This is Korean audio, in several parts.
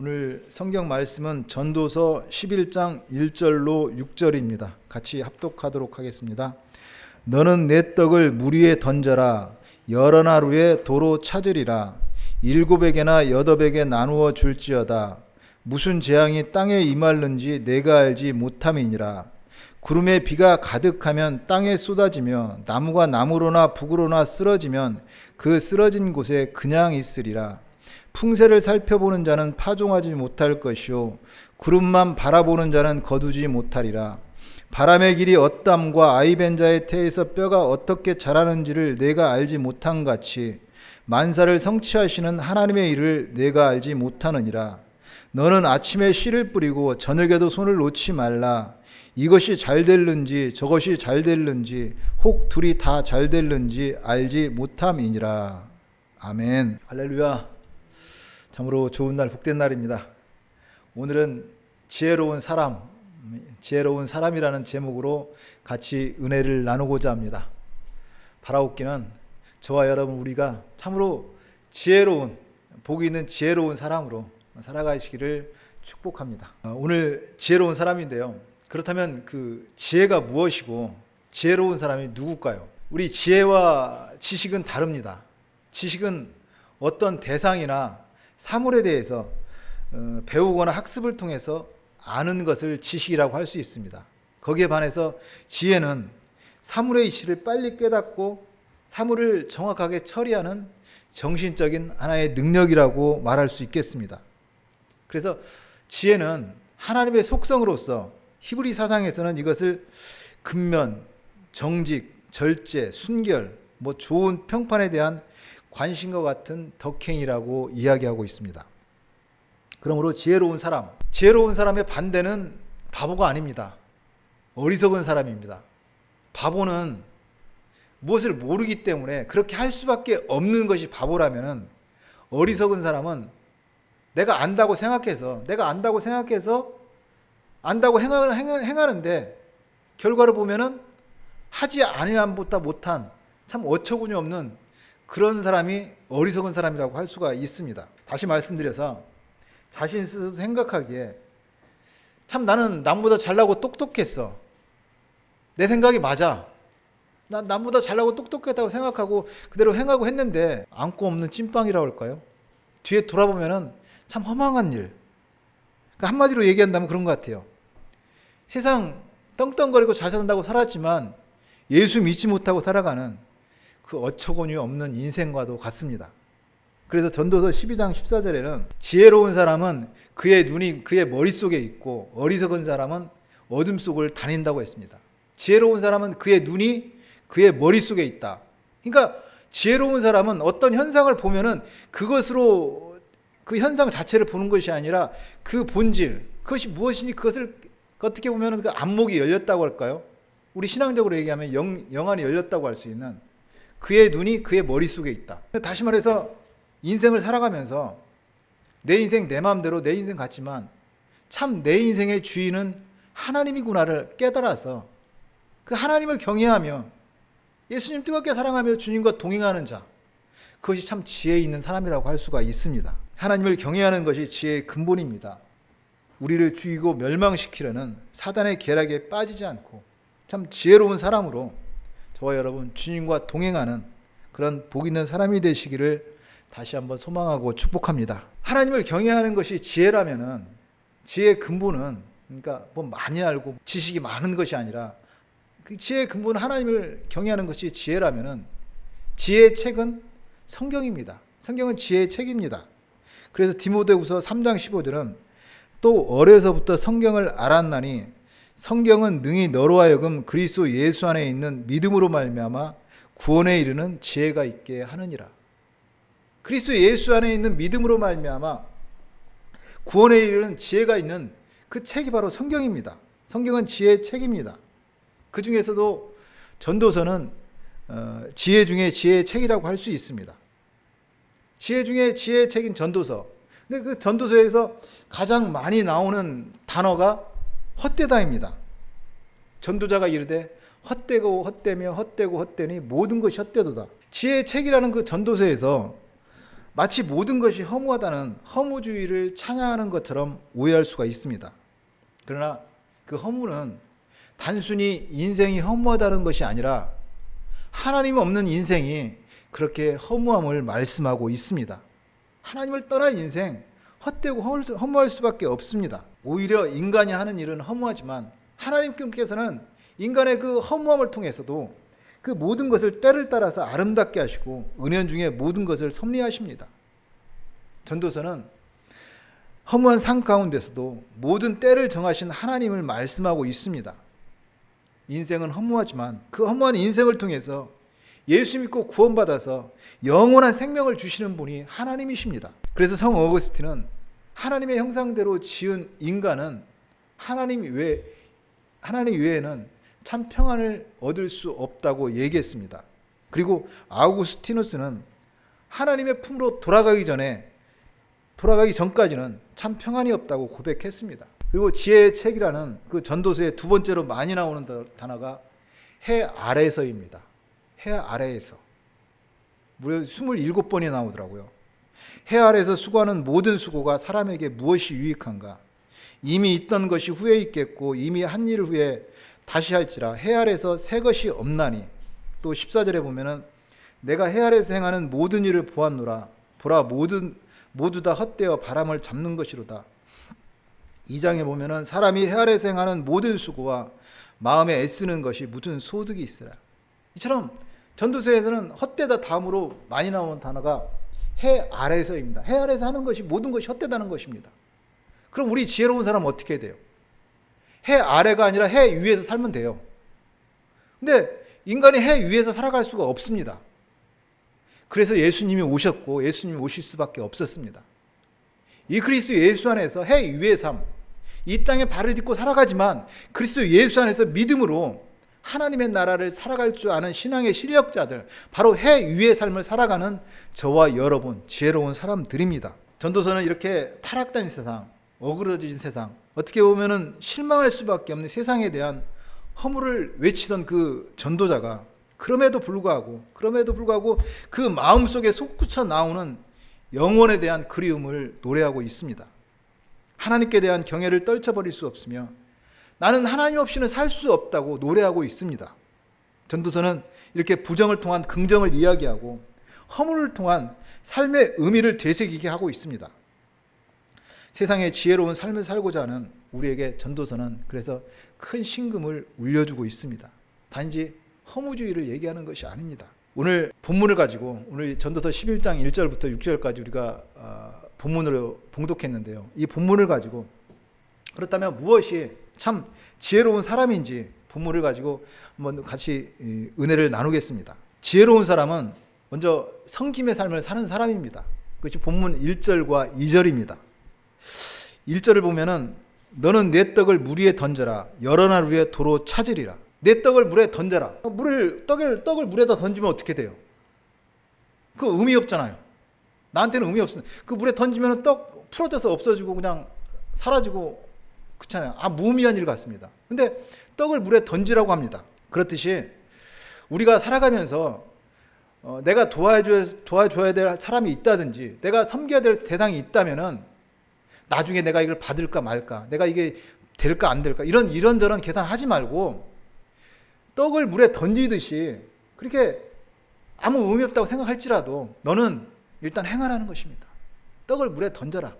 오늘 성경 말씀은 전도서 11장 1절로 6절입니다. 같이 합독하도록 하겠습니다. 너는 내 떡을 물 위에 던져라. 여러 날 후에 도로 찾으리라. 7에게나 8에게 나누어 줄지어다. 무슨 재앙이 땅에 임할는지 내가 알지 못함이니라. 구름에 비가 가득하면 땅에 쏟아지며 나무가 나무로나 북으로나 쓰러지면 그 쓰러진 곳에 그냥 있으리라. 풍세를 살펴보는 자는 파종하지 못할 것이요 구름만 바라보는 자는 거두지 못하리라. 바람의 길이 엇담과 아이벤자의 태에서 뼈가 어떻게 자라는지를 내가 알지 못한 같이 만사를 성취하시는 하나님의 일을 내가 알지 못하느니라. 너는 아침에 씨를 뿌리고 저녁에도 손을 놓지 말라. 이것이 잘 될는지 저것이 잘 될는지 혹 둘이 다 잘 될는지 알지 못함이니라. 아멘. 할렐루야. 참으로 좋은 날, 복된 날입니다. 오늘은 지혜로운 사람이라는 제목으로 같이 은혜를 나누고자 합니다. 바라옵기는 저와 여러분 우리가 참으로 지혜로운, 복이 있는 지혜로운 사람으로 살아가시기를 축복합니다. 오늘 지혜로운 사람인데요. 그렇다면 그 지혜가 무엇이고 지혜로운 사람이 누굴까요? 우리 지혜와 지식은 다릅니다. 지식은 어떤 대상이나 사물에 대해서 배우거나 학습을 통해서 아는 것을 지식이라고 할 수 있습니다. 거기에 반해서 지혜는 사물의 이치를 빨리 깨닫고 사물을 정확하게 처리하는 정신적인 하나의 능력이라고 말할 수 있겠습니다. 그래서 지혜는 하나님의 속성으로서 히브리 사상에서는 이것을 근면, 정직, 절제, 순결, 좋은 평판에 대한 관심과 같은 덕행이라고 이야기하고 있습니다. 그러므로 지혜로운 사람의 반대는 바보가 아닙니다. 어리석은 사람입니다. 바보는 무엇을 모르기 때문에 그렇게 할 수밖에 없는 것이 바보라면, 어리석은 사람은 내가 안다고 생각해서 안다고 행하는데 결과를 보면은 하지 아니함보다 못한 참 어처구니 없는 그런 사람이 어리석은 사람이라고 할 수가 있습니다. 다시 말씀드려서 자신 스스로 생각하기에 참 나는 남보다 잘나고 똑똑했어. 내 생각이 맞아. 난 남보다 잘나고 똑똑했다고 생각하고 그대로 행하고 했는데 안고 없는 찐빵이라고 할까요? 뒤에 돌아보면은 참 허망한 일. 그러니까 한마디로 얘기한다면 그런 것 같아요. 세상 떵떵거리고 잘 산다고 살았지만 예수 믿지 못하고 살아가는 그 어처구니 없는 인생과도 같습니다. 그래서 전도서 12장 14절에는 지혜로운 사람은 그의 눈이 그의 머릿속에 있고 어리석은 사람은 어둠 속을 다닌다고 했습니다. 지혜로운 사람은 그의 눈이 그의 머릿속에 있다. 그러니까 지혜로운 사람은 어떤 현상을 보면은 그것으로 그 현상 자체를 보는 것이 아니라 그 본질, 그것이 무엇이니 그것을 어떻게 보면은 그 안목이 열렸다고 할까요? 우리 신앙적으로 얘기하면 영안이 열렸다고 할 수 있는 그의 눈이 그의 머릿속에 있다. 다시 말해서 인생을 살아가면서 내 인생 내 마음대로 내 인생 같지만 참 내 인생의 주인은 하나님이구나를 깨달아서 그 하나님을 경외하며 예수님 뜨겁게 사랑하며 주님과 동행하는 자, 그것이 참 지혜 있는 사람이라고 할 수가 있습니다. 하나님을 경외하는 것이 지혜의 근본입니다. 우리를 죽이고 멸망시키려는 사단의 계략에 빠지지 않고 참 지혜로운 사람으로 저와 여러분 주님과 동행하는 그런 복 있는 사람이 되시기를 다시 한번 소망하고 축복합니다. 하나님을 경외하는 것이 지혜라면은 지혜의 근본은 그러니까 많이 알고 지식이 많은 것이 아니라 그 지혜의 근본은 하나님을 경외하는 것이 지혜라면은 지혜의 책은 성경입니다. 성경은 지혜의 책입니다. 그래서 디모데후서 3장 15절은 또 어려서부터 성경을 알았나니 성경은 능히 너로 하여금 그리스도 예수 안에 있는 믿음으로 말미암아 구원에 이르는 지혜가 있게 하느니라. 그리스도 예수 안에 있는 믿음으로 말미암아 구원에 이르는 지혜가 있는 그 책이 바로 성경입니다. 성경은 지혜의 책입니다. 그 중에서도 전도서는 지혜 중에 지혜의 책이라고 할 수 있습니다. 지혜 중에 지혜의 책인 전도서. 근데 그 전도서에서 가장 많이 나오는 단어가 헛되다입니다. 전도자가 이르되 헛되고 헛되며 헛되고 헛되니 모든 것이 헛되도다. 지혜의 책이라는 그 전도서에서 마치 모든 것이 허무하다는 허무주의를 찬양하는 것처럼 오해할 수가 있습니다. 그러나 그 허무는 단순히 인생이 허무하다는 것이 아니라 하나님 없는 인생이 그렇게 허무함을 말씀하고 있습니다. 하나님을 떠난 인생, 헛되고 허무할 수밖에 없습니다. 오히려 인간이 하는 일은 허무하지만 하나님께서는 인간의 그 허무함을 통해서도 그 모든 것을 때를 따라서 아름답게 하시고 은연 중에 모든 것을 섭리하십니다. 전도서는 허무한 삶 가운데서도 모든 때를 정하신 하나님을 말씀하고 있습니다. 인생은 허무하지만 그 허무한 인생을 통해서 예수 믿고 구원받아서 영원한 생명을 주시는 분이 하나님이십니다. 그래서 성 어거스틴은 하나님의 형상대로 지은 인간은 하나님 외에는 참 평안을 얻을 수 없다고 얘기했습니다. 그리고 아우구스티누스는 하나님의 품으로 돌아가기 전까지는 참 평안이 없다고 고백했습니다. 그리고 지혜의 책이라는 그 전도서의 두 번째로 많이 나오는 단어가 해 아래서입니다. 해 아래에서. 무려 27번이 나오더라고요. 해 아래에서 수고하는 모든 수고가 사람에게 무엇이 유익한가? 이미 있던 것이 후에 있겠고 이미 한 일 후에 다시 할지라 해 아래에서 새 것이 없나니. 또 14절에 보면은 내가 해 아래에서 행하는 모든 일을 보았노라. 보라 모두 다 헛되어 바람을 잡는 것이로다. 2장에 보면은 사람이 해 아래에서 행하는 모든 수고와 마음에 애쓰는 것이 무슨 소득이 있으라. 이처럼 전도서에서는 헛되다 다음으로 많이 나오는 단어가 해 아래에서입니다. 해 아래에서 하는 것이 모든 것이 헛되다는 것입니다. 그럼 우리 지혜로운 사람은 어떻게 돼요? 해 아래가 아니라 해 위에서 살면 돼요. 근데 인간이 해 위에서 살아갈 수가 없습니다. 그래서 예수님이 오셨고 예수님이 오실 수밖에 없었습니다. 이 그리스도 예수 안에서 해 위의 삶, 이 땅에 발을 딛고 살아가지만 그리스도 예수 안에서 믿음으로 하나님의 나라를 살아갈 줄 아는 신앙의 실력자들, 바로 해 위의 삶을 살아가는 저와 여러분, 지혜로운 사람들입니다. 전도서는 이렇게 타락된 세상, 어그러진 세상, 어떻게 보면은 실망할 수밖에 없는 세상에 대한 허물을 외치던 그 전도자가 그럼에도 불구하고 그 마음속에 솟구쳐 나오는 영혼에 대한 그리움을 노래하고 있습니다. 하나님께 대한 경외를 떨쳐버릴 수 없으며 나는 하나님 없이는 살 수 없다고 노래하고 있습니다. 전도서는 이렇게 부정을 통한 긍정을 이야기하고 허물을 통한 삶의 의미를 되새기게 하고 있습니다. 세상에 지혜로운 삶을 살고자 하는 우리에게 전도서는 그래서 큰 신금을 울려주고 있습니다. 단지 허무주의를 얘기하는 것이 아닙니다. 오늘 본문을 가지고 오늘 전도서 11장 1절부터 6절까지 우리가 본문으로 봉독했는데요. 이 본문을 가지고 그렇다면 무엇이 참 지혜로운 사람인지 본문을 가지고 한번 같이 은혜를 나누겠습니다. 지혜로운 사람은 먼저 섬김의 삶을 사는 사람입니다. 그것이 본문 1절과 2절입니다. 1절을 보면은 너는 내 떡을 물 위에 던져라. 여러 날 후에 도로 찾으리라. 내 떡을 물에 던져라. 떡을 물에다 던지면 어떻게 돼요? 그 의미 없잖아요. 나한테는 의미 없어. 그 물에 던지면 떡 풀어져서 없어지고 그냥 사라지고 그렇잖아요. 무의미한 일 같습니다. 근데 떡을 물에 던지라고 합니다. 그렇듯이 우리가 살아가면서 내가 도와줘야 될 사람이 있다든지 내가 섬겨야 될 대상이 있다면은 나중에 내가 이걸 받을까 말까, 내가 이게 될까 안 될까 이런저런 계산하지 말고 떡을 물에 던지듯이 그렇게 아무 의미 없다고 생각할지라도 너는 일단 행하라는 것입니다. 떡을 물에 던져라.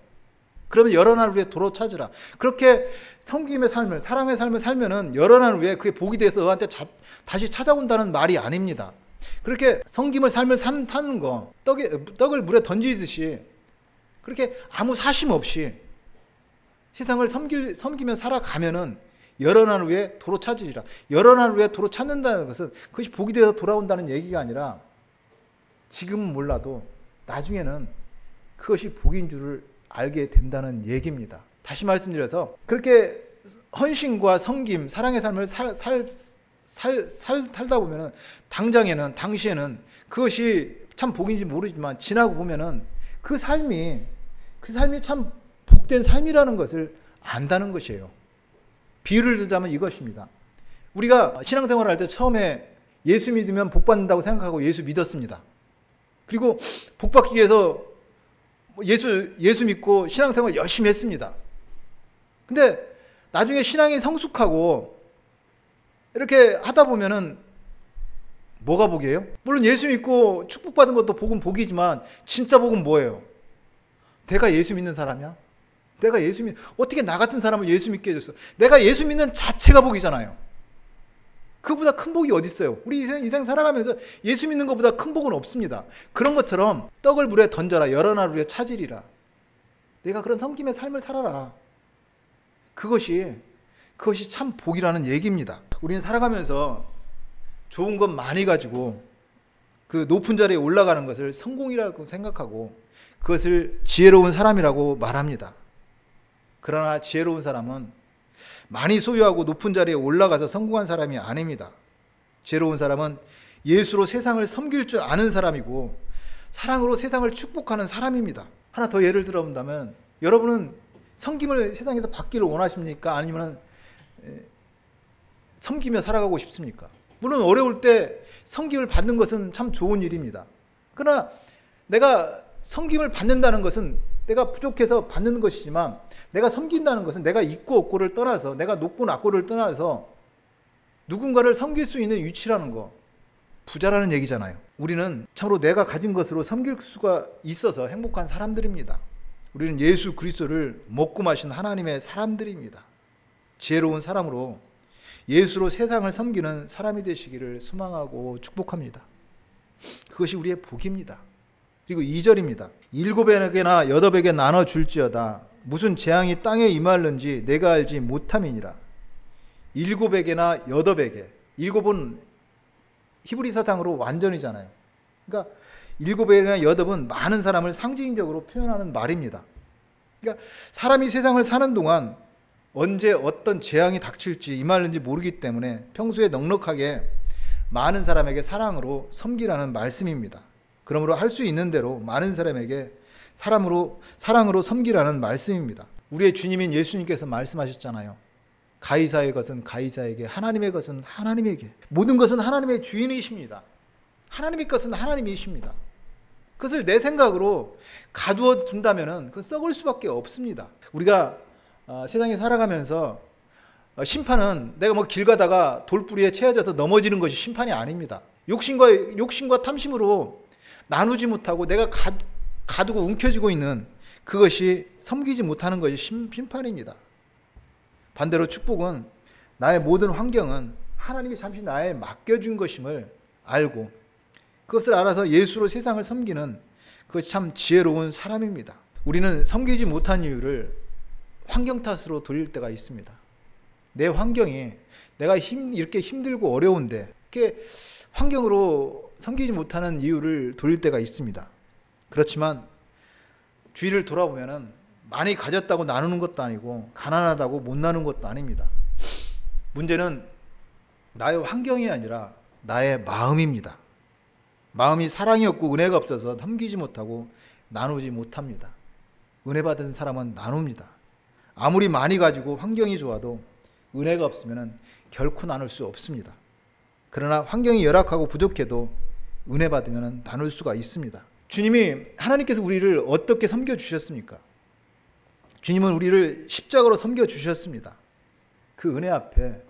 그러면 여러 날 후에 도로 찾으라. 그렇게 섬김의 삶을, 사랑의 삶을 살면은 여러 날 후에 그게 복이 돼서 너한테 다시 찾아온다는 말이 아닙니다. 그렇게 섬김의 삶을 사는 거, 떡을 물에 던지듯이 그렇게 아무 사심 없이 세상을 섬기며 살아가면은 여러 날 후에 도로 찾으리라. 여러 날 후에 도로 찾는다는 것은 그것이 복이 되어서 돌아온다는 얘기가 아니라 지금은 몰라도 나중에는 그것이 복인 줄을 알게 된다는 얘기입니다. 다시 말씀드려서 그렇게 헌신과 섬김, 사랑의 삶을 살다 보면은 당시에는 그것이 참 복인지 모르지만 지나고 보면은 그 삶이 참 복된 삶이라는 것을 안다는 것이에요. 비유를 들자면 이것입니다. 우리가 신앙생활을 할 때 처음에 예수 믿으면 복 받는다고 생각하고 예수 믿었습니다. 그리고 복 받기 위해서 예수 믿고 신앙생활 열심히 했습니다. 근데 나중에 신앙이 성숙하고 이렇게 하다 보면은 뭐가 복이에요? 물론 예수 믿고 축복받은 것도 복은 복이지만 진짜 복은 뭐예요? 내가 예수 믿는 사람이야? 어떻게 나 같은 사람을 예수 믿게 해줬어? 내가 예수 믿는 자체가 복이잖아요. 그보다 큰 복이 어디 있어요? 우리 인생 살아가면서 예수 믿는 것보다 큰 복은 없습니다. 그런 것처럼 떡을 물에 던져라. 여러 날 후에 찾으리라. 내가 그런 섬김의 삶을 살아라. 그것이 참 복이라는 얘기입니다. 우리는 살아가면서 좋은 것 많이 가지고 그 높은 자리에 올라가는 것을 성공이라고 생각하고 그것을 지혜로운 사람이라고 말합니다. 그러나 지혜로운 사람은 많이 소유하고 높은 자리에 올라가서 성공한 사람이 아닙니다. 지혜로운 사람은 예수로 세상을 섬길 줄 아는 사람이고 사랑으로 세상을 축복하는 사람입니다. 하나 더 예를 들어본다면 여러분은 섬김을 세상에서 받기를 원하십니까? 아니면 섬기며 살아가고 싶습니까? 물론 어려울 때 섬김을 받는 것은 참 좋은 일입니다. 그러나 내가 섬김을 받는다는 것은 내가 부족해서 받는 것이지만 내가 섬긴다는 것은 내가 있고 없고를 떠나서 내가 높고 낮고를 떠나서 누군가를 섬길 수 있는 위치라는 거, 부자라는 얘기잖아요. 우리는 참으로 내가 가진 것으로 섬길 수가 있어서 행복한 사람들입니다. 우리는 예수 그리스도를 먹고 마신 하나님의 사람들입니다. 지혜로운 사람으로 예수로 세상을 섬기는 사람이 되시기를 소망하고 축복합니다. 그것이 우리의 복입니다. 그리고 2절입니다. 7에게나 8에게 나눠 줄지어다. 무슨 재앙이 땅에 임하는지 내가 알지 못함이니라. 7에게나 8에게. 7은 히브리 사상으로 완전이잖아요. 그러니까 7에게나 8은 많은 사람을 상징적으로 표현하는 말입니다. 그러니까 사람이 세상을 사는 동안 언제 어떤 재앙이 닥칠지 임하는지 모르기 때문에 평소에 넉넉하게 많은 사람에게 사랑으로 섬기라는 말씀입니다. 그러므로 할 수 있는 대로 많은 사람에게 사랑으로 섬기라는 말씀입니다. 우리의 주님인 예수님께서 말씀하셨잖아요. 가이사의 것은 가이사에게, 하나님의 것은 하나님에게. 모든 것은 하나님의 주인이십니다. 하나님의 것은 하나님이십니다. 그것을 내 생각으로 가두어 둔다면 그건 썩을 수밖에 없습니다. 우리가 세상에 살아가면서 심판은 내가 길 가다가 돌부리에 채워져서 넘어지는 것이 심판이 아닙니다. 욕심과 탐심으로 나누지 못하고 내가 가두고 움켜쥐고 있는 그것이 섬기지 못하는 것이 심판입니다. 반대로 축복은 나의 모든 환경은 하나님이 잠시 나에 맡겨준 것임을 알고 그것을 알아서 예수로 세상을 섬기는 그것이 참 지혜로운 사람입니다. 우리는 섬기지 못한 이유를 환경 탓으로 돌릴 때가 있습니다. 내 환경이 내가 이렇게 힘들고 어려운데 이렇게 환경으로 섬기지 못하는 이유를 돌릴 때가 있습니다. 그렇지만 주위를 돌아보면 많이 가졌다고 나누는 것도 아니고 가난하다고 못 나누는 것도 아닙니다. 문제는 나의 환경이 아니라 나의 마음입니다. 마음이 사랑이 없고 은혜가 없어서 섬기지 못하고 나누지 못합니다. 은혜 받은 사람은 나눕니다. 아무리 많이 가지고 환경이 좋아도 은혜가 없으면 결코 나눌 수 없습니다. 그러나 환경이 열악하고 부족해도 은혜 받으면 나눌 수가 있습니다. 하나님께서 우리를 어떻게 섬겨주셨습니까? 주님은 우리를 십자가로 섬겨주셨습니다. 그 은혜 앞에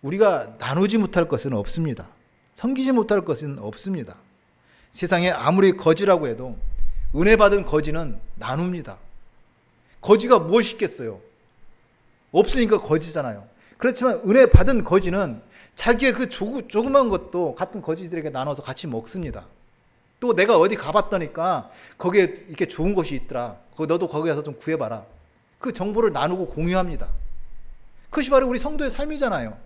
우리가 나누지 못할 것은 없습니다. 섬기지 못할 것은 없습니다. 세상에 아무리 거지라고 해도 은혜 받은 거지는 나눕니다. 거지가 무엇이 있겠어요? 없으니까 거지잖아요. 그렇지만 은혜 받은 거지는 자기의 그 조그만 것도 같은 거지들에게 나눠서 같이 먹습니다. 또 내가 어디 가봤더니까 거기에 이렇게 좋은 것이 있더라. 너도 거기 가서 좀 구해봐라. 그 정보를 나누고 공유합니다. 그것이 바로 우리 성도의 삶이잖아요.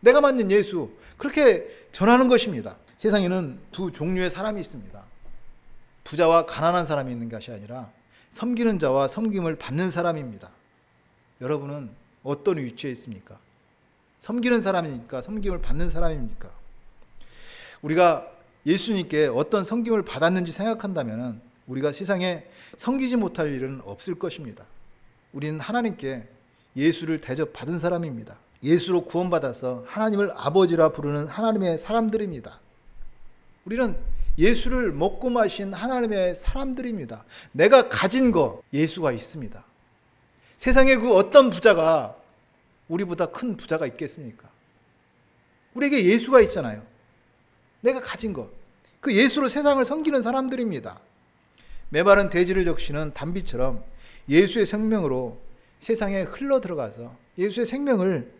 내가 만든 예수, 그렇게 전하는 것입니다. 세상에는 두 종류의 사람이 있습니다. 부자와 가난한 사람이 있는 것이 아니라 섬기는 자와 섬김을 받는 사람입니다. 여러분은 어떤 위치에 있습니까? 섬기는 사람입니까? 섬김을 받는 사람입니까? 우리가 예수님께 어떤 섬김을 받았는지 생각한다면 우리가 세상에 섬기지 못할 일은 없을 것입니다. 우리는 하나님께 예수를 대접받은 사람입니다. 예수로 구원받아서 하나님을 아버지라 부르는 하나님의 사람들입니다. 우리는 예수를 먹고 마신 하나님의 사람들입니다. 내가 가진 거 예수가 있습니다. 세상에 그 어떤 부자가 우리보다 큰 부자가 있겠습니까? 우리에게 예수가 있잖아요. 내가 가진 것, 그 예수로 세상을 섬기는 사람들입니다. 메마른 대지를 적시는 단비처럼 예수의 생명으로 세상에 흘러 들어가서 예수의 생명을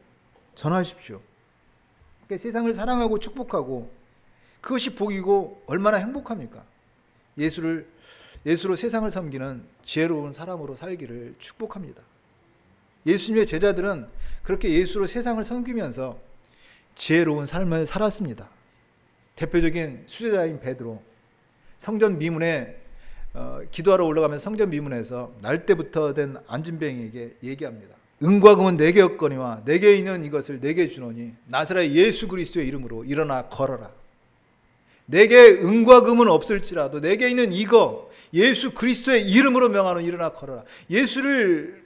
전하십시오. 그러니까 세상을 사랑하고 축복하고 그것이 복이고 얼마나 행복합니까? 예수로 세상을 섬기는 지혜로운 사람으로 살기를 축복합니다. 예수님의 제자들은 그렇게 예수로 세상을 섬기면서 지혜로운 삶을 살았습니다. 대표적인 수제자인 베드로, 성전 미문에 기도하러 올라가면서 성전 미문에서 날 때부터 된 안진뱅이에게 얘기합니다. 은과 금은 내게 없거니와 내게 있는 이것을 내게 주노니 나사렛 예수 그리스도의 이름으로 일어나 걸어라. 내게 은과 금은 없을지라도 내게 있는 이거 예수 그리스도의 이름으로 명하노니 일어나 걸어라. 예수를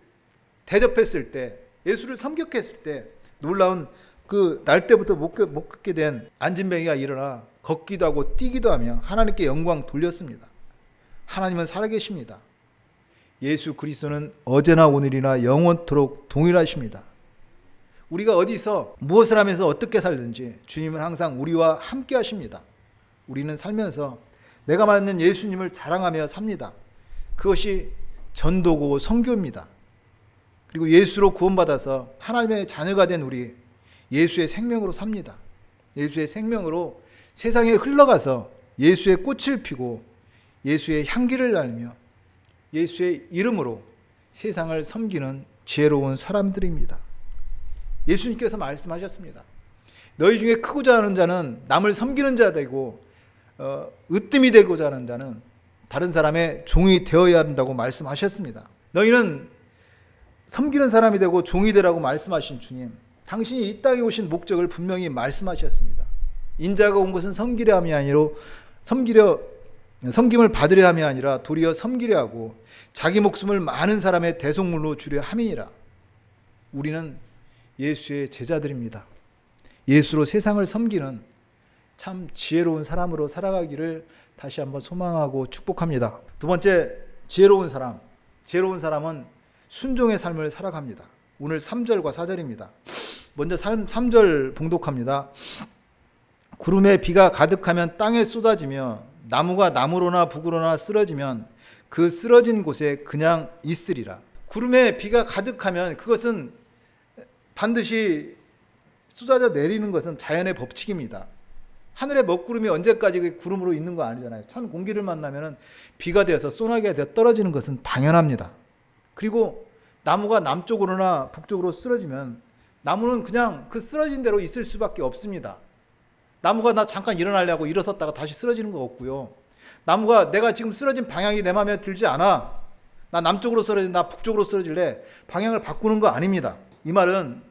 대접했을 때, 예수를 섬격했을 때 놀라운 그 날 때부터 못 걷게 된 안진뱅이가 일어나 걷기도 하고 뛰기도 하며 하나님께 영광 돌렸습니다. 하나님은 살아계십니다. 예수 그리스도는 어제나 오늘이나 영원토록 동일하십니다. 우리가 어디서 무엇을 하면서 어떻게 살든지 주님은 항상 우리와 함께 하십니다. 우리는 살면서 내가 만난 예수님을 자랑하며 삽니다. 그것이 전도고 선교입니다. 그리고 예수로 구원받아서 하나님의 자녀가 된 우리, 예수의 생명으로 삽니다. 예수의 생명으로 세상에 흘러가서 예수의 꽃을 피고 예수의 향기를 날며 예수의 이름으로 세상을 섬기는 지혜로운 사람들입니다. 예수님께서 말씀하셨습니다. 너희 중에 크고자 하는 자는 남을 섬기는 자 되고 으뜸이 되고자 하는 자는 다른 사람의 종이 되어야 한다고 말씀하셨습니다. 너희는 섬기는 사람이 되고 종이 되라고 말씀하신 주님, 당신이 이 땅에 오신 목적을 분명히 말씀하셨습니다. 인자가 온 것은 섬기려 함이 아니라 섬김을 받으려 함이 아니라 도리어 섬기려 하고 자기 목숨을 많은 사람의 대속물로 주려 함이니라. 우리는 예수의 제자들입니다. 예수로 세상을 섬기는 참 지혜로운 사람으로 살아가기를 다시 한번 소망하고 축복합니다. 두 번째, 지혜로운 사람. 지혜로운 사람은 순종의 삶을 살아갑니다. 오늘 3절과 4절입니다. 먼저 3절 봉독합니다. 구름에 비가 가득하면 땅에 쏟아지며 나무가 나무로나 북으로나 쓰러지면 그 쓰러진 곳에 그냥 있으리라. 구름에 비가 가득하면 그것은 반드시 쏟아져 내리는 것은 자연의 법칙입니다. 하늘의 먹구름이 언제까지 구름으로 있는 거 아니잖아요. 찬 공기를 만나면 비가 되어서 소나기가 되어 떨어지는 것은 당연합니다. 그리고 나무가 남쪽으로나 북쪽으로 쓰러지면 나무는 그냥 그 쓰러진 대로 있을 수밖에 없습니다. 나무가 나 잠깐 일어나려고 일어섰다가 다시 쓰러지는 거 없고요. 나무가 내가 지금 쓰러진 방향이 내 마음에 들지 않아. 나 남쪽으로 쓰러질래, 나 북쪽으로 쓰러질래. 방향을 바꾸는 거 아닙니다. 이 말은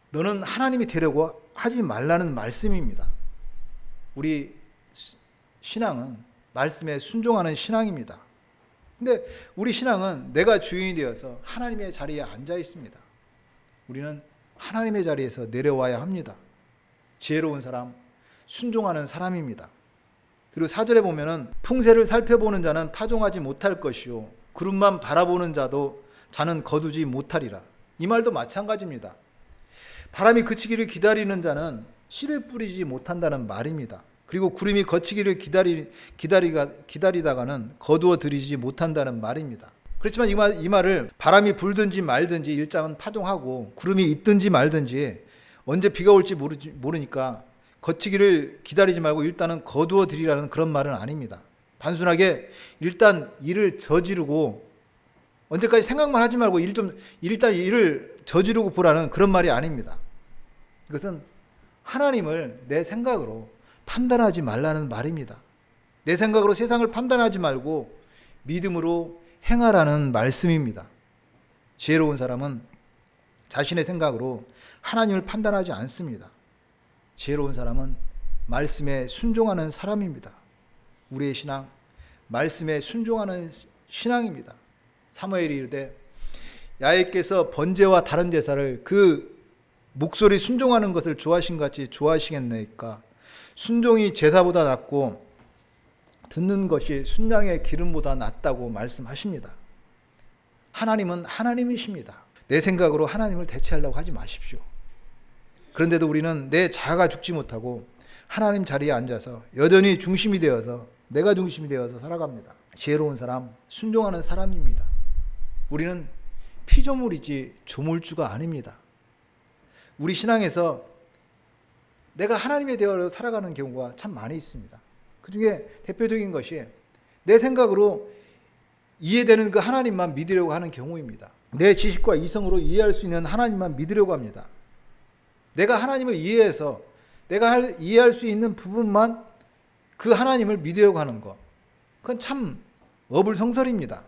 너는 하나님이 되려고 하지 말라는 말씀입니다. 우리 신앙은 말씀에 순종하는 신앙입니다. 근데 우리 신앙은 내가 주인이 되어서 하나님의 자리에 앉아 있습니다. 우리는 하나님의 자리에서 내려와야 합니다. 지혜로운 사람, 순종하는 사람입니다. 그리고 4절에 보면은 풍세를 살펴보는 자는 파종하지 못할 것이요 구름만 바라보는 자는 거두지 못하리라. 이 말도 마찬가지입니다. 바람이 그치기를 기다리는 자는 씨를 뿌리지 못한다는 말입니다. 그리고 구름이 거치기를 기다리다가는 거두어 들이지 못한다는 말입니다. 그렇지만 이 말을 바람이 불든지 말든지 일장은 파종하고 구름이 있든지 말든지 언제 비가 올지 모르니까 거치기를 기다리지 말고 일단은 거두어 들이라는 그런 말은 아닙니다. 단순하게 일단 일을 저지르고 언제까지 생각만 하지 말고 일단 일을 저지르고 보라는 그런 말이 아닙니다. 이것은 하나님을 내 생각으로 판단하지 말라는 말입니다. 내 생각으로 세상을 판단하지 말고 믿음으로 행하라는 말씀입니다. 지혜로운 사람은 자신의 생각으로 하나님을 판단하지 않습니다. 지혜로운 사람은 말씀에 순종하는 사람입니다. 우리의 신앙, 말씀에 순종하는 신앙입니다. 사무엘이 이르되 야훼께서 번제와 다른 제사를 그 목소리 순종하는 것을 좋아하신 같이 좋아하시겠나이까. 순종이 제사보다 낫고 듣는 것이 순양의 기름보다 낫다고 말씀하십니다. 하나님은 하나님이십니다. 내 생각으로 하나님을 대체하려고 하지 마십시오. 그런데도 우리는 내 자아가 죽지 못하고 하나님 자리에 앉아서 여전히 중심이 되어서, 내가 중심이 되어서 살아갑니다. 지혜로운 사람, 순종하는 사람입니다. 우리는 피조물이지 조물주가 아닙니다. 우리 신앙에서 내가 하나님의 대화로 살아가는 경우가 참 많이 있습니다. 그 중에 대표적인 것이 내 생각으로 이해되는 그 하나님만 믿으려고 하는 경우입니다. 내 지식과 이성으로 이해할 수 있는 하나님만 믿으려고 합니다. 내가 하나님을 이해해서 내가 이해할 수 있는 부분만 그 하나님을 믿으려고 하는 것, 그건 참 어불성설입니다.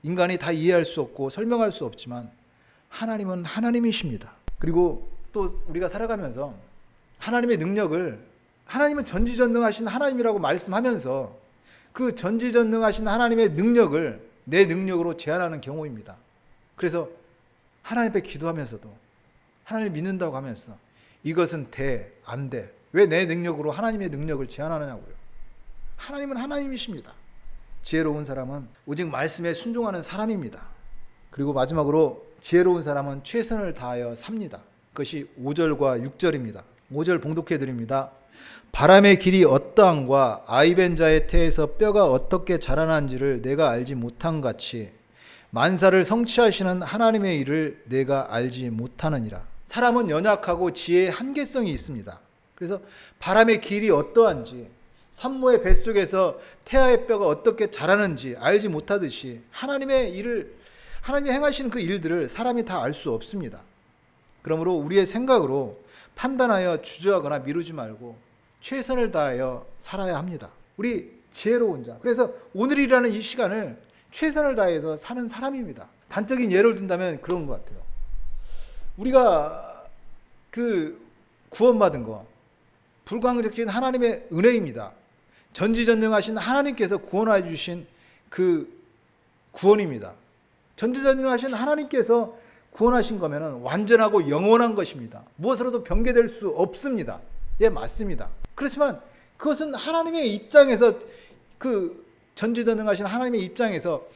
인간이 다 이해할 수 없고 설명할 수 없지만 하나님은 하나님이십니다. 그리고 또 우리가 살아가면서 하나님의 능력을, 하나님은 전지전능하신 하나님이라고 말씀하면서 그 전지전능하신 하나님의 능력을 내 능력으로 제한하는 경우입니다. 그래서 하나님 앞에 기도하면서도 하나님을 믿는다고 하면서 이것은 돼, 안 돼. 왜 내 능력으로 하나님의 능력을 제한하느냐고요. 하나님은 하나님이십니다. 지혜로운 사람은 오직 말씀에 순종하는 사람입니다. 그리고 마지막으로 지혜로운 사람은 최선을 다하여 삽니다. 그것이 5절과 6절입니다. 5절 봉독해 드립니다. 바람의 길이 어떠함과 아이벤 자의 태에서 뼈가 어떻게 자라난지를 내가 알지 못한 같이 만사를 성취하시는 하나님의 일을 내가 알지 못하느니라. 사람은 연약하고 지혜의 한계성이 있습니다. 그래서 바람의 길이 어떠한지, 산모의 뱃속에서 태아의 뼈가 어떻게 자라는지 알지 못하듯이 하나님의 일을, 하나님이 행하시는 그 일들을 사람이 다 알 수 없습니다. 그러므로 우리의 생각으로 판단하여 주저하거나 미루지 말고 최선을 다하여 살아야 합니다. 우리 지혜로운 자. 그래서 오늘이라는 이 시간을 최선을 다해서 사는 사람입니다. 단적인 예를 든다면 그런 것 같아요. 우리가 그 구원받은 거, 불광적인 하나님의 은혜입니다. 전지전능하신 하나님께서 구원해 주신 그 구원입니다. 전지전능하신 하나님께서 구원하신 거면은 완전하고 영원한 것입니다. 무엇으로도 변개될 수 없습니다. 예, 맞습니다. 그렇지만 그것은 하나님의 입장에서, 그 전지전능하신 하나님의 입장에서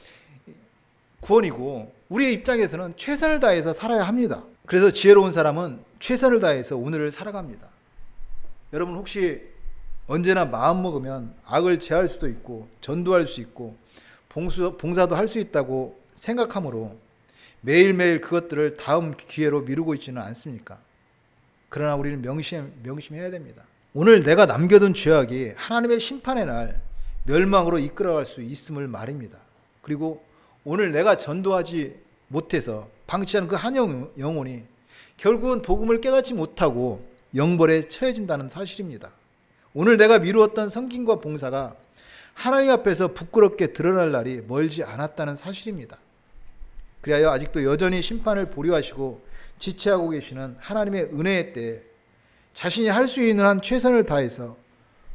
구원이고 우리의 입장에서는 최선을 다해서 살아야 합니다. 그래서 지혜로운 사람은 최선을 다해서 오늘을 살아갑니다. 여러분 혹시 언제나 마음 먹으면 악을 제할 수도 있고 전도할 수 있고 봉사도 할 수 있다고 생각하므로 매일매일 그것들을 다음 기회로 미루고 있지는 않습니까? 그러나 우리는 명심해야 됩니다. 오늘 내가 남겨둔 죄악이 하나님의 심판의 날 멸망으로 이끌어갈 수 있음을 말입니다. 그리고 오늘 내가 전도하지 못해서 방치한 그 한 영혼이 결국은 복음을 깨닫지 못하고 영벌에 처해진다는 사실입니다. 오늘 내가 미루었던 섬김과 봉사가 하나님 앞에서 부끄럽게 드러날 날이 멀지 않았다는 사실입니다. 그리하여 아직도 여전히 심판을 보류하시고 지체하고 계시는 하나님의 은혜의 때에 자신이 할 수 있는 한 최선을 다해서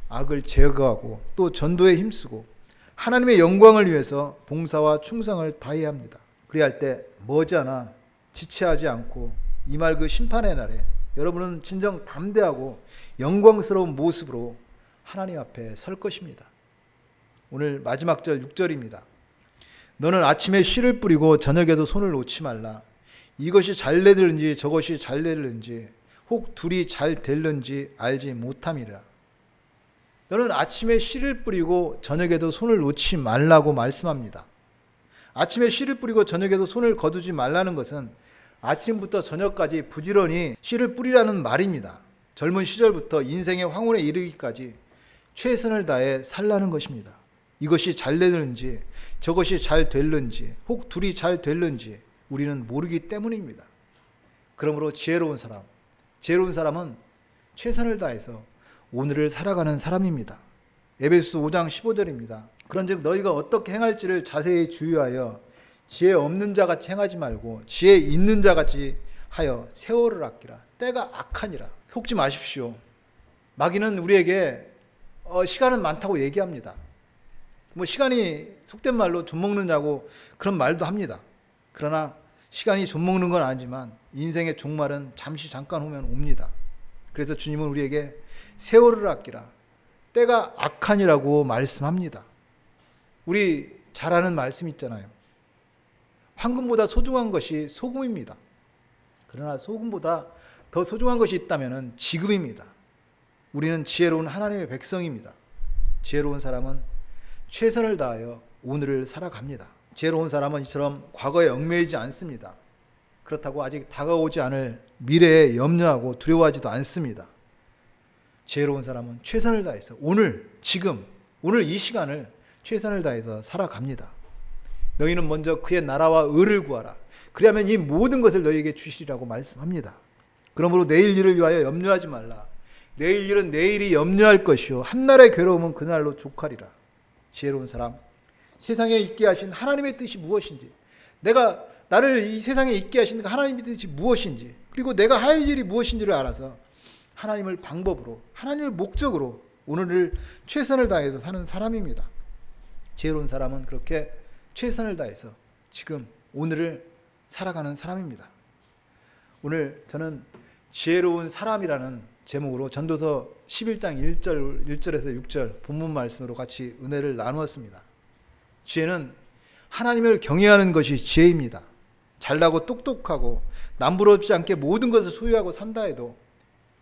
악을 제거하고 또 전도에 힘쓰고 하나님의 영광을 위해서 봉사와 충성을 다해야 합니다. 그리할 때 머지않아 지체하지 않고 임할 그 심판의 날에 여러분은 진정 담대하고 영광스러운 모습으로 하나님 앞에 설 것입니다. 오늘 마지막 절 6절입니다. 너는 아침에 씨를 뿌리고 저녁에도 손을 놓지 말라. 이것이 잘 되는지 저것이 잘 되는지 혹 둘이 잘 될는지 알지 못함이라. 너는 아침에 씨를 뿌리고 저녁에도 손을 놓지 말라고 말씀합니다. 아침에 씨를 뿌리고 저녁에도 손을 거두지 말라는 것은 아침부터 저녁까지 부지런히 씨를 뿌리라는 말입니다. 젊은 시절부터 인생의 황혼에 이르기까지 최선을 다해 살라는 것입니다. 이것이 잘 되는지 저것이 잘 될는지 혹 둘이 잘 될는지 우리는 모르기 때문입니다. 그러므로 지혜로운 사람은 최선을 다해서 오늘을 살아가는 사람입니다. 에베소서 5장 15절입니다. 그런즉 너희가 어떻게 행할지를 자세히 주의하여 지혜 없는 자같이 행하지 말고 지혜 있는 자같이 하여 세월을 아끼라. 때가 악하니라. 속지 마십시오. 마귀는 우리에게 시간은 많다고 얘기합니다. 시간이 속된 말로 좀 먹느냐고 그런 말도 합니다. 그러나 시간이 좀 먹는 건 아니지만 인생의 종말은 잠깐 후면 옵니다. 그래서 주님은 우리에게 세월을 아끼라. 때가 악하니라고 말씀합니다. 우리 잘 아는 말씀 있잖아요. 황금보다 소중한 것이 소금입니다. 그러나 소금보다 더 소중한 것이 있다면 지금입니다. 우리는 지혜로운 하나님의 백성입니다. 지혜로운 사람은 최선을 다하여 오늘을 살아갑니다. 지혜로운 사람은 이처럼 과거에 얽매이지 않습니다. 그렇다고 아직 다가오지 않을 미래에 염려하고 두려워하지도 않습니다. 지혜로운 사람은 최선을 다해서 오늘, 지금, 오늘 이 시간을 최선을 다해서 살아갑니다. 너희는 먼저 그의 나라와 의를 구하라. 그리하면 이 모든 것을 너희에게 주시리라고 말씀합니다. 그러므로 내일 일을 위하여 염려하지 말라. 내일 일은 내일이 염려할 것이요 한날의 괴로움은 그날로 족하리라. 지혜로운 사람, 세상에 있게 하신 하나님의 뜻이 무엇인지, 내가 나를 이 세상에 있게 하신 하나님의 뜻이 무엇인지, 그리고 내가 할 일이 무엇인지를 알아서 하나님을 방법으로, 하나님을 목적으로 오늘을 최선을 다해서 사는 사람입니다. 지혜로운 사람은 그렇게 최선을 다해서 지금 오늘을 살아가는 사람입니다. 오늘 저는 지혜로운 사람이라는 제목으로 전도서 11장 1절에서 6절 본문 말씀으로 같이 은혜를 나누었습니다. 지혜는 하나님을 경외하는 것이 지혜입니다. 잘나고 똑똑하고 남부럽지 않게 모든 것을 소유하고 산다 해도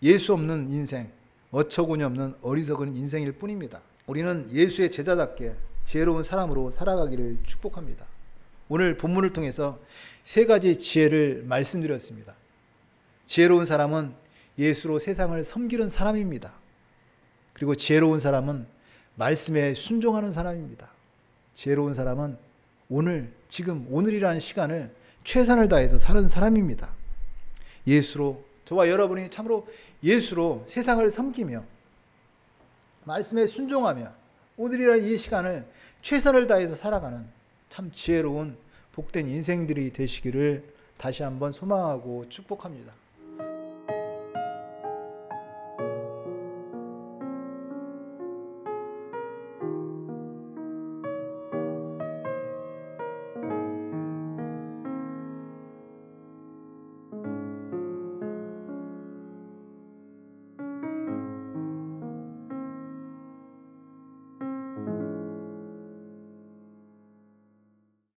예수 없는 인생, 어처구니 없는 어리석은 인생일 뿐입니다. 우리는 예수의 제자답게 지혜로운 사람으로 살아가기를 축복합니다. 오늘 본문을 통해서 세 가지 지혜를 말씀드렸습니다. 지혜로운 사람은 예수로 세상을 섬기는 사람입니다. 그리고 지혜로운 사람은 말씀에 순종하는 사람입니다. 지혜로운 사람은 오늘, 지금 오늘이라는 시간을 최선을 다해서 사는 사람입니다. 예수로, 저와 여러분이 참으로 예수로 세상을 섬기며 말씀에 순종하며 오늘이라는 이 시간을 최선을 다해서 살아가는 참 지혜로운 복된 인생들이 되시기를 다시 한번 소망하고 축복합니다.